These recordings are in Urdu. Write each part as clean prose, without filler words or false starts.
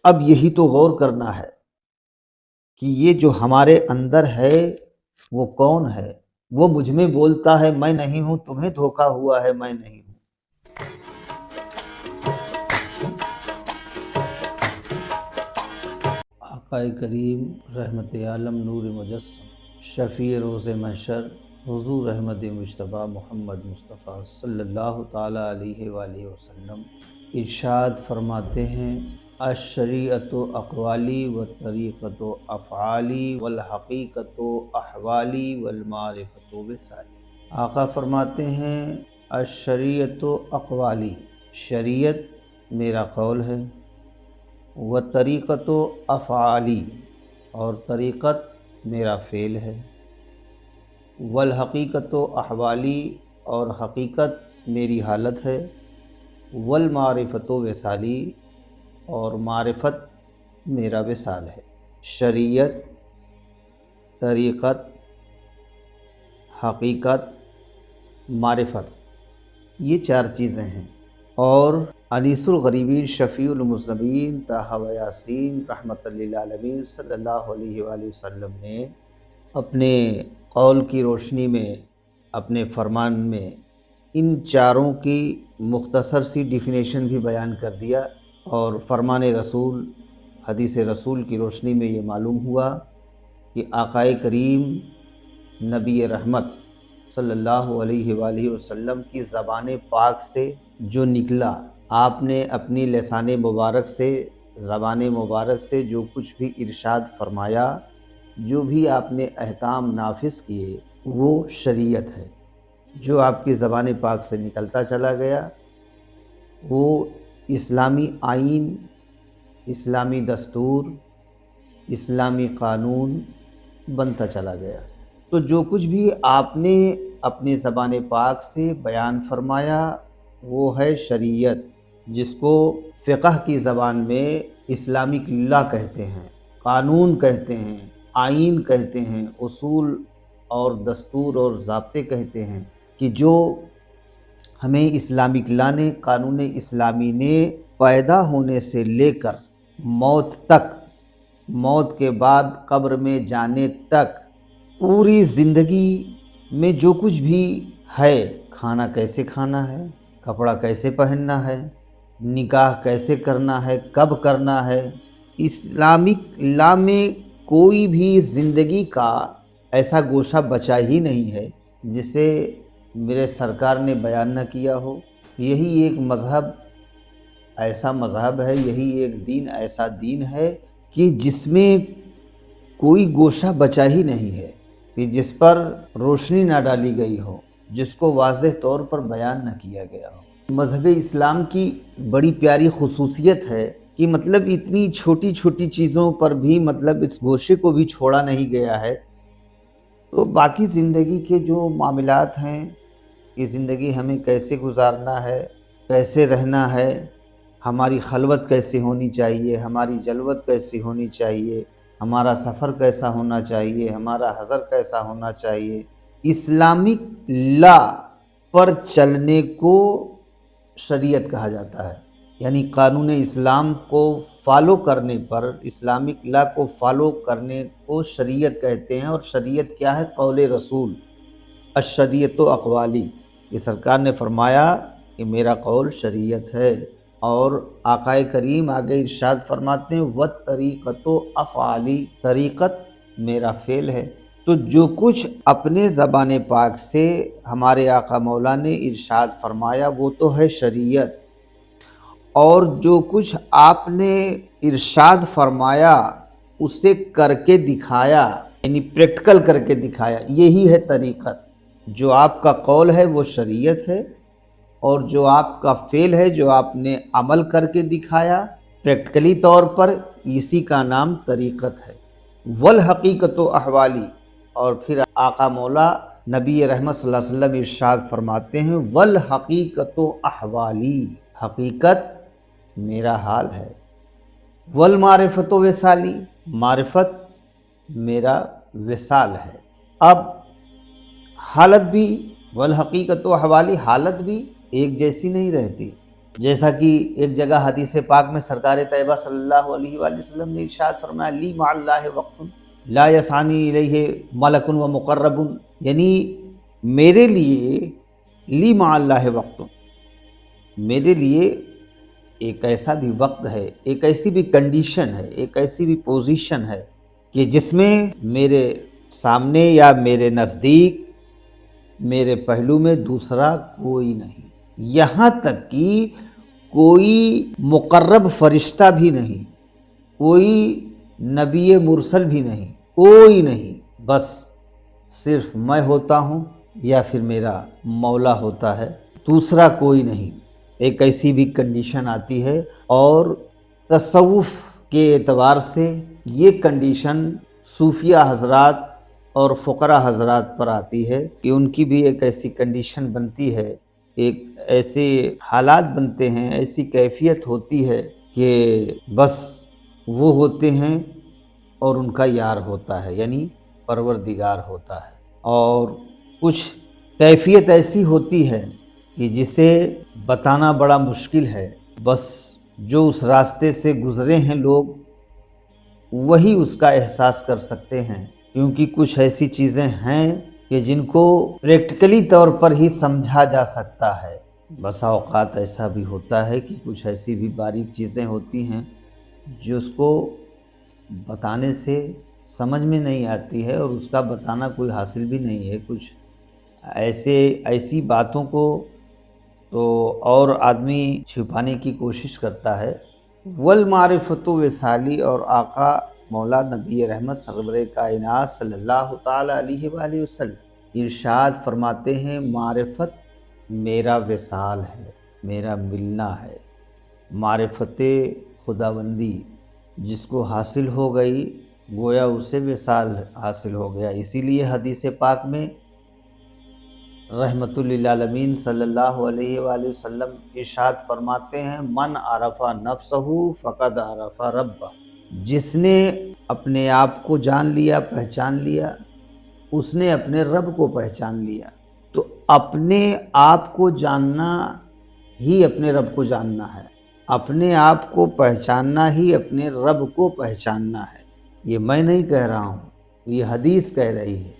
اب یہی تو غور کرنا ہے کہ یہ جو ہمارے اندر ہے وہ کون ہے؟ وہ مجھ میں بولتا ہے میں نہیں ہوں، تمہیں دھوکا ہوا ہے میں نہیں ہوں۔ آقا کریم رحمت عالم نور مجسم شفیع روز محشر حضور احمد مجتبیٰ محمد مصطفیٰ صلی اللہ تعالی علیہ وآلہ وسلم ارشاد فرماتے ہیں، الشریعت اقوالی والطریقت افعالی والحقیقت احوالی والمعرفت وصالی۔ آقا فرماتے ہیں الشریعت اقوالی، شریعت میرا قول ہے، والطریقت افعالی، اور طریقت میرا فعل ہے، والحقیقت احوالی، اور حقیقت میری حالت ہے، والمعرفت وصالی، اور معرفت میرا وصال ہے۔ شریعت، طریقت، حقیقت، معرفت، یہ چار چیزیں ہیں۔ اور انیس الغریبین شفیع المذنبین طٰہٰ و یاسین رحمۃ للعالمین صلی اللہ علیہ وآلہ وسلم نے اپنے قول کی روشنی میں، اپنے فرمان میں ان چاروں کی مختصر سی ڈیفینیشن بھی بیان کر دیا، اور فرمان رسول، حدیث رسول کی روشنی میں یہ معلوم ہوا کہ آقا کریم نبی رحمت صلی اللہ علیہ وآلہ وسلم کی زبان پاک سے جو نکلا، آپ نے اپنی لسان مبارک سے، زبان مبارک سے جو کچھ بھی ارشاد فرمایا، جو بھی آپ نے احکام نافذ کیے، وہ شریعت ہے۔ جو آپ کی زبان پاک سے نکلتا چلا گیا وہ اسلامی آئین، اسلامی دستور، اسلامی قانون بنتا چلا گیا۔ تو جو کچھ بھی آپ نے اپنی زبان پاک سے بیان فرمایا وہ ہے شریعت، جس کو فقہ کی زبان میں اسلامک لا کہتے ہیں، قانون کہتے ہیں، آئین کہتے ہیں، اصول اور دستور اور ضابطے کہتے ہیں، کہ جو ہمیں اسلامک لا نے، قانون اسلامی نے پیدا ہونے سے لے کر موت تک، موت کے بعد قبر میں جانے تک، پوری زندگی میں جو کچھ بھی ہے، کھانا کیسے کھانا ہے، کپڑا کیسے پہننا ہے، نکاح کیسے کرنا ہے، کب کرنا ہے، اسلامک لا میں کوئی بھی زندگی کا ایسا گوشہ بچا ہی نہیں ہے جسے میرے سرکار نے بیان نہ کیا ہو۔ یہی ایک مذہب ایسا مذہب ہے، یہی ایک دین ایسا دین ہے کہ جس میں کوئی گوشہ بچا ہی نہیں ہے، کہ جس پر روشنی نہ ڈالی گئی ہو، جس کو واضح طور پر بیان نہ کیا گیا ہو۔ مذہب اسلام کی بڑی پیاری خصوصیت ہے کہ مطلب اتنی چھوٹی چھوٹی چیزوں پر بھی مطلب اس گوشے کو بھی چھوڑا نہیں گیا ہے۔ تو باقی زندگی کے جو معاملات ہیں کہ زندگی ہمیں کیسے گزارنا ہے، کیسے رہنا ہے، ہماری خلوت کیسے ہونی چاہیے، ہماری جلوت کیسی ہونی چاہیے، ہمارا سفر کیسا ہونا چاہیے، ہمارا حضر کیسا ہونا چاہیے، اسلامک لا پر چلنے کو شریعت کہا جاتا ہے۔ یعنی قانون اسلام کو فالو کرنے پر، اسلامک لا کو فالو کرنے کو شریعت کہتے ہیں۔ اور شریعت کیا ہے؟ قول رسول، الشریعت اقوالی، یہ سرکار نے فرمایا کہ میرا قول شریعت ہے۔ اور آقا کریم آگے ارشاد فرماتے ہیں والطریقت افعالی، طریقت میرا فعل ہے۔ تو جو کچھ اپنے زبان پاک سے ہمارے آقا مولا نے ارشاد فرمایا وہ تو ہے شریعت، اور جو کچھ آپ نے ارشاد فرمایا اسے کر کے دکھایا، یعنی پریکٹیکل کر کے دکھایا، یہی ہے طریقت۔ جو آپ کا قول ہے وہ شریعت ہے، اور جو آپ کا فعل ہے، جو آپ نے عمل کر کے دکھایا پریکٹیکلی طور پر، اسی کا نام طریقت ہے۔ والحقیقت احوالی، اور پھر آقا مولا نبی رحمت صلی اللہ علیہ وسلم ارشاد فرماتے ہیں والحقیقت احوالی، حقیقت میرا حال ہے۔ والمعرفت وصالی، معرفت میرا وصال ہے۔ اب حالت بھی، والحقیقت احوالی، حالت بھی ایک جیسی نہیں رہتی۔ جیسا کہ ایک جگہ حدیث پاک میں سرکار طیبہ صلی اللہ علیہ وآلہ وسلم نے ارشاد فرمایا لی مع اللہ وقت لا یسانی الیہ ملک و مقرب، یعنی میرے لیے لی مع اللہ وقت، میرے لیے ایک ایسا بھی وقت ہے، ایک ایسی بھی کنڈیشن ہے، ایک ایسی بھی پوزیشن ہے کہ جس میں میرے سامنے یا میرے نزدیک میرے پہلو میں دوسرا کوئی نہیں، یہاں تک کہ کوئی مقرب فرشتہ بھی نہیں، کوئی نبی مرسل بھی نہیں، کوئی نہیں، بس صرف میں ہوتا ہوں یا پھر میرا مولا ہوتا ہے، دوسرا کوئی نہیں۔ ایک ایسی بھی کنڈیشن آتی ہے، اور تصوف کے اعتبار سے یہ کنڈیشن صوفیہ حضرات اور فقراء حضرات پر آتی ہے کہ ان کی بھی ایک ایسی کنڈیشن بنتی ہے، ایک ایسے حالات بنتے ہیں، ایسی کیفیت ہوتی ہے کہ بس وہ ہوتے ہیں اور ان کا یار ہوتا ہے، یعنی پروردگار ہوتا ہے، اور کچھ کیفیت ایسی ہوتی ہے کہ جسے بتانا بڑا مشکل ہے، بس جو اس راستے سے گزرے ہیں لوگ وہی اس کا احساس کر سکتے ہیں، کیونکہ کچھ ایسی چیزیں ہیں کہ جن کو پریکٹیکلی طور پر ہی سمجھا جا سکتا ہے۔ بسا اوقات ایسا بھی ہوتا ہے کہ کچھ ایسی بھی باریک چیزیں ہوتی ہیں جو اس کو بتانے سے سمجھ میں نہیں آتی ہے، اور اس کا بتانا کوئی حاصل بھی نہیں ہے۔ کچھ ایسی باتوں کو تو اور آدمی چھپانے کی کوشش کرتا ہے۔ والمعرفت وصالی، اور آقا مولا نبی رحمت سرور کائنات صلی اللہ تعالیٰ علیہ وآلہ وسلم ارشاد فرماتے ہیں معرفت میرا وصال ہے، میرا ملنا ہے۔ معرفت خداوندی جس کو حاصل ہو گئی گویا اسے وصال حاصل ہو گیا۔ اسی لیے حدیث پاک میں رحمت للعالمین صلی اللہ علیہ وآلہ وسلم ارشاد فرماتے ہیں من عرف نفسہ فقد عرف ربہ، جس نے اپنے آپ کو جان لیا، پہچان لیا، اس نے اپنے رب کو پہچان لیا۔ تو اپنے آپ کو جاننا ہی اپنے رب کو جاننا ہے، اپنے آپ کو پہچاننا ہی اپنے رب کو پہچاننا ہے۔ یہ میں نہیں کہہ رہا ہوں، یہ حدیث کہہ رہی ہے،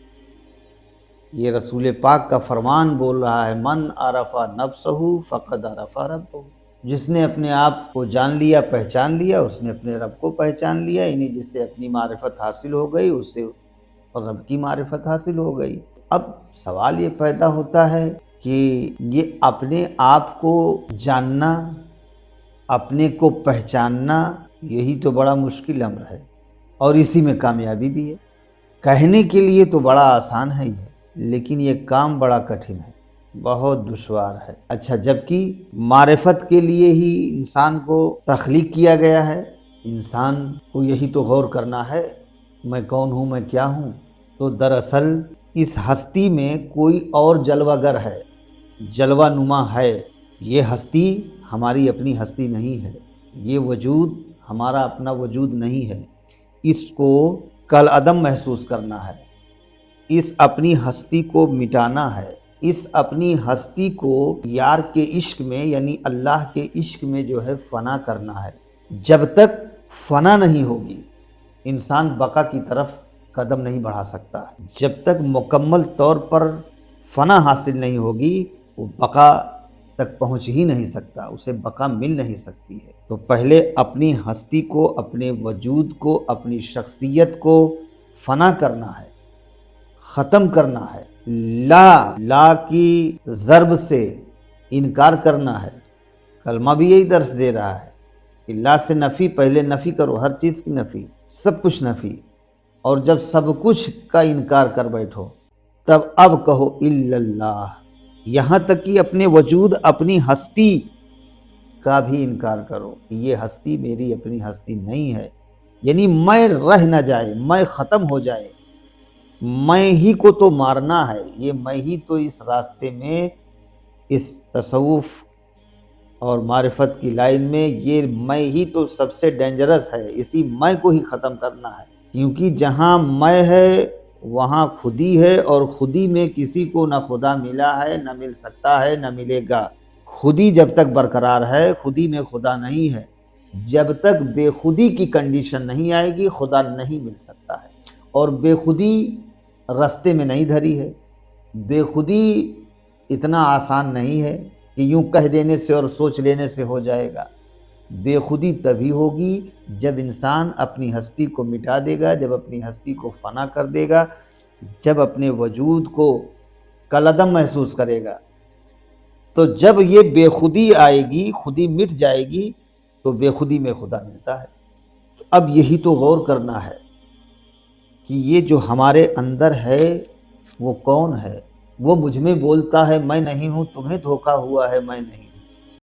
یہ رسول پاک کا فرمان بول رہا ہے من عرف نفسہ فقد عرف ربہ، جس نے اپنے آپ کو جان لیا، پہچان لیا، اس نے اپنے رب کو پہچان لیا، یعنی جس سے اپنی معرفت حاصل ہو گئی اس سے رب کی معرفت حاصل ہو گئی۔ اب سوال یہ پیدا ہوتا ہے کہ یہ اپنے آپ کو جاننا، اپنے کو پہچاننا، یہی تو بڑا مشکل امر ہے، اور اسی میں کامیابی بھی ہے۔ کہنے کے لیے تو بڑا آسان ہے یہ، لیکن یہ کام بڑا کٹھن ہے، بہت دشوار ہے۔ اچھا، جبکہ معرفت کے لیے ہی انسان کو تخلیق کیا گیا ہے، انسان کو یہی تو غور کرنا ہے میں کون ہوں، میں کیا ہوں۔ تو دراصل اس ہستی میں کوئی اور جلوہ گر ہے، جلوہ نما ہے۔ یہ ہستی ہماری اپنی ہستی نہیں ہے، یہ وجود ہمارا اپنا وجود نہیں ہے۔ اس کو کالعدم محسوس کرنا ہے، اس اپنی ہستی کو مٹانا ہے، اس اپنی ہستی کو یار کے عشق میں یعنی اللہ کے عشق میں جو ہے فنا کرنا ہے۔ جب تک فنا نہیں ہوگی انسان بقا کی طرف قدم نہیں بڑھا سکتا۔ جب تک مکمل طور پر فنا حاصل نہیں ہوگی وہ بقا تک پہنچ ہی نہیں سکتا، اسے بقا مل نہیں سکتی ہے۔ تو پہلے اپنی ہستی کو، اپنے وجود کو، اپنی شخصیت کو فنا کرنا ہے، ختم کرنا ہے۔ لا کی ضرب سے انکار کرنا ہے۔ کلمہ بھی یہی درس دے رہا ہے کہ لا سے نفی، پہلے نفی کرو، ہر چیز کی نفی، سب کچھ نفی، اور جب سب کچھ کا انکار کر بیٹھو تب اب کہو الا اللہ، یہاں تک کہ اپنے وجود، اپنی ہستی کا بھی انکار کرو، یہ ہستی میری اپنی ہستی نہیں ہے، یعنی میں رہ نہ جائے، میں ختم ہو جائے، میں ہی کو تو مارنا ہے، یہ میں ہی تو اس راستے میں، اس تصوف اور معرفت کی لائن میں یہ میں ہی تو سب سے ڈینجرس ہے، اسی میں کو ہی ختم کرنا ہے، کیونکہ جہاں میں ہے وہاں خودی ہے، اور خودی میں کسی کو نہ خدا ملا ہے، نہ مل سکتا ہے، نہ ملے گا۔ خودی جب تک برقرار ہے خودی میں خدا نہیں ہے، جب تک بے خودی کی کنڈیشن نہیں آئے گی خدا نہیں مل سکتا ہے۔ اور بے خودی رستے میں نہیں دھری ہے، بے خودی اتنا آسان نہیں ہے کہ یوں کہہ دینے سے اور سوچ لینے سے ہو جائے گا۔ بے خودی تبھی ہوگی جب انسان اپنی ہستی کو مٹا دے گا، جب اپنی ہستی کو فنا کر دے گا، جب اپنے وجود کو کالعدم محسوس کرے گا۔ تو جب یہ بے خودی آئے گی، خودی مٹ جائے گی، تو بے خودی میں خدا ملتا ہے۔ اب یہی تو غور کرنا ہے کہ یہ جو ہمارے اندر ہے وہ کون ہے؟ وہ مجھ میں بولتا ہے میں نہیں ہوں، تمہیں دھوکا ہوا ہے میں نہیں ہوں۔